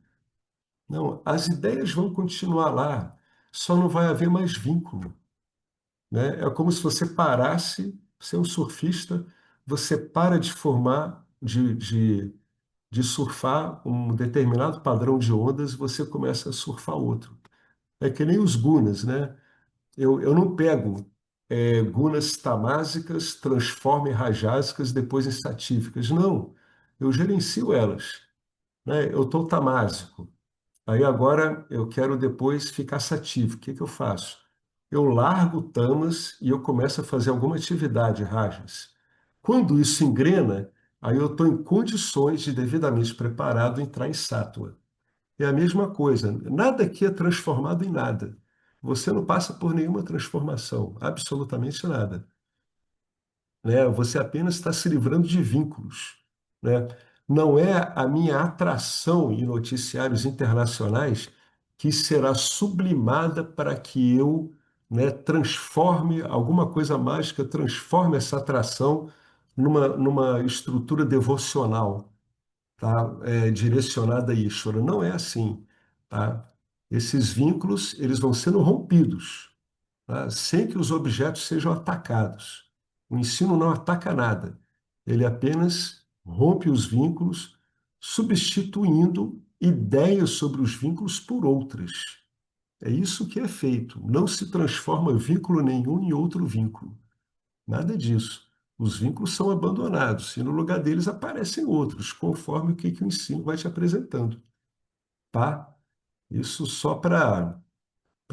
não. As ideias vão continuar lá, só não vai haver mais vínculo, né? É como se você parasse, você é um surfista, você para de formar, de surfar um determinado padrão de ondas e você começa a surfar outro. É que nem os gunas, né? Eu não pego gunas tamásicas, transformo em rajásicas, depois em satívicas. Não, eu gerencio elas, né? Eu estou tamásico. Aí agora eu quero depois ficar satívico. O que que eu faço? Eu largo tamas e eu começo a fazer alguma atividade, rajas. Quando isso engrena, aí eu estou em condições de, devidamente preparado, entrar em sátua. É a mesma coisa. Nada aqui é transformado em nada. Você não passa por nenhuma transformação, absolutamente nada, né? Você apenas está se livrando de vínculos, né? Não é a minha atração em noticiários internacionais que será sublimada para que eu, né, transforme alguma coisa mágica, transforme essa atração numa estrutura devocional, tá? Direcionada a Ishvara. Não é assim, tá? Esses vínculos, eles vão sendo rompidos, tá? Sem que os objetos sejam atacados. O ensino não ataca nada. Ele apenas rompe os vínculos, substituindo ideias sobre os vínculos por outras. É isso que é feito. Não se transforma vínculo nenhum em outro vínculo. Nada disso. Os vínculos são abandonados e no lugar deles aparecem outros, conforme o ensino vai te apresentando, tá? Isso só para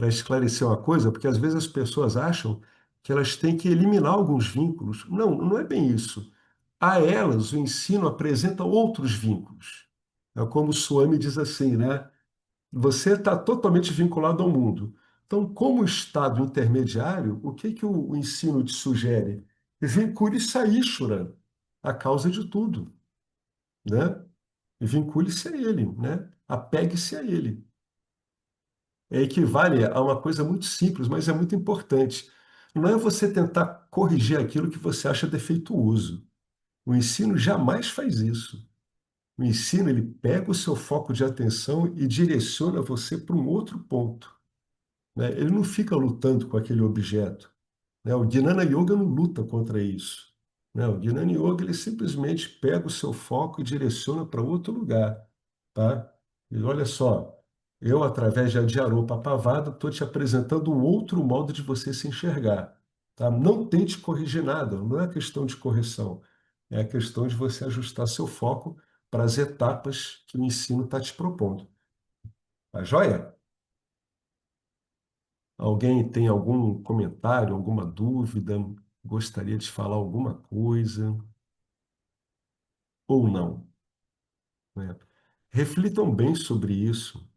esclarecer uma coisa, porque às vezes as pessoas acham que elas têm que eliminar alguns vínculos. Não, não é bem isso. A elas, o ensino apresenta outros vínculos. É como o Swami diz assim, né? Você está totalmente vinculado ao mundo. Então, como estado intermediário, o que o ensino te sugere? Vincule-se a Ishvara. a causa de tudo, né? Vincule-se a ele, né? Apegue-se a ele. Equivale a uma coisa muito simples, mas é muito importante. Não é você tentar corrigir aquilo que você acha defeituoso. O ensino jamais faz isso. O ensino, ele pega o seu foco de atenção e direciona você para um outro ponto, né? Ele não fica lutando com aquele objeto, né? O Jnana Yoga não luta contra isso, né? O Jnana Yoga, ele simplesmente pega o seu foco e direciona para outro lugar, tá? E olha só, eu, através de Adhyaropa Pavada, estou te apresentando um outro modo de você se enxergar, tá? Não tente corrigir nada, não é questão de correção, é a questão de você ajustar seu foco para as etapas que o ensino está te propondo. Tá joia? Alguém tem algum comentário, alguma dúvida? Gostaria de falar alguma coisa? Ou não, né? Reflitam bem sobre isso.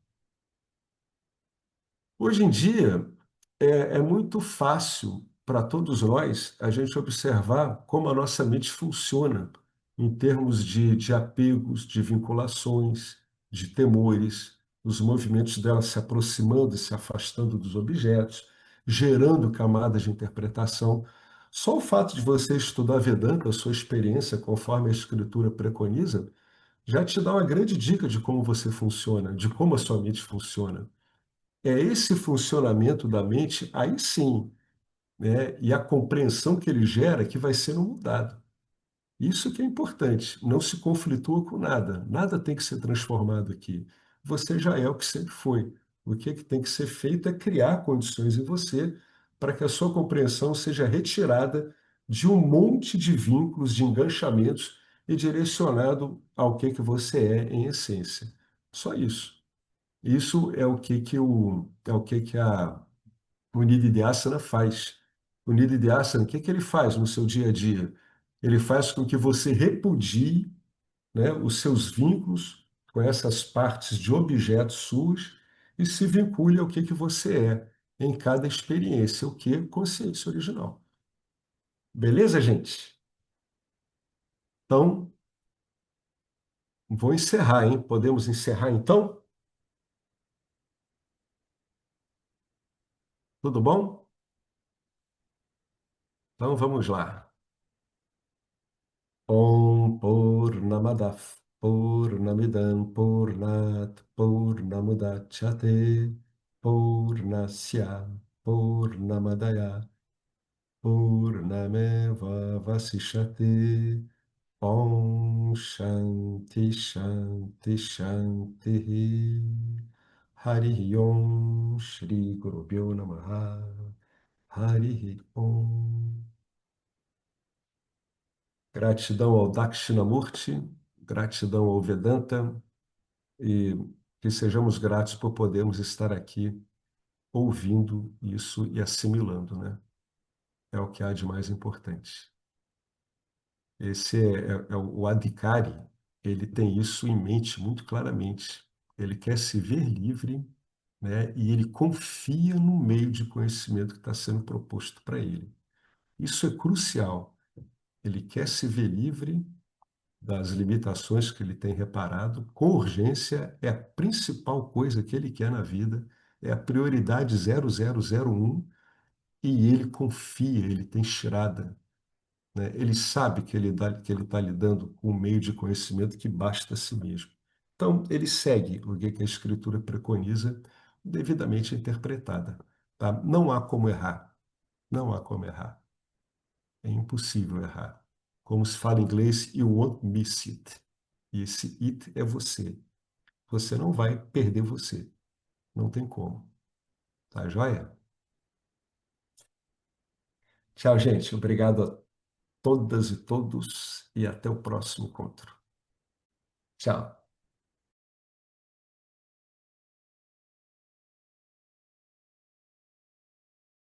Hoje em dia, é muito fácil para todos nós a gente observar como a nossa mente funciona em termos de apegos, de vinculações, de temores, os movimentos dela se aproximando e se afastando dos objetos, gerando camadas de interpretação. Só o fato de você estudar Vedanta, a sua experiência, conforme a escritura preconiza, já te dá uma grande dica de como você funciona, de como a sua mente funciona. É esse funcionamento da mente, aí sim, né? E a compreensão que ele gera que vai sendo mudado. Isso que é importante. Não se conflitua com nada. Nada tem que ser transformado aqui. Você já é o que sempre foi. O que tem que ser feito é criar condições em você para que a sua compreensão seja retirada de um monte de vínculos, de enganchamentos e direcionado ao que você é em essência. Só isso. Isso é o que o Nididhyasana faz. O Nididhyasana, o que ele faz no seu dia a dia? Ele faz com que você repudie, né, os seus vínculos com essas partes de objetos suas e se vincule ao que você é em cada experiência, o que é consciência original. Beleza, gente? Então, vou encerrar, hein? Podemos encerrar então? Tudo bom? Então vamos lá. Om Purnamadav Purnamidam Purnat Purnamudachyate Purnasya Purnamadaya Purnameva Vasishyate Om Shanti Shanti Shanti Hari Om Shri Gurubhyo Namaha Hari Om. Gratidão ao Dakshinamurti, gratidão ao Vedanta e que sejamos gratos por podermos estar aqui ouvindo isso e assimilando, né? É o que há de mais importante. Esse é o Adhikari, ele tem isso em mente muito claramente. Ele quer se ver livre, né? E ele confia no meio de conhecimento que está sendo proposto para ele. Isso é crucial. Ele quer se ver livre das limitações que ele tem reparado, com urgência, é a principal coisa que ele quer na vida, é a prioridade 0001 e ele confia, ele tem tirada, né? Ele sabe que que ele está lidando com um meio de conhecimento que basta a si mesmo. Então, ele segue o que a Escritura preconiza, devidamente interpretada. Tá? Não há como errar, não há como errar. É impossível errar. Como se fala em inglês, you won't miss it. E esse it é você. Você não vai perder você. Não tem como. Tá joia? Tchau, gente. Obrigado a todas e todos e até o próximo encontro. Tchau.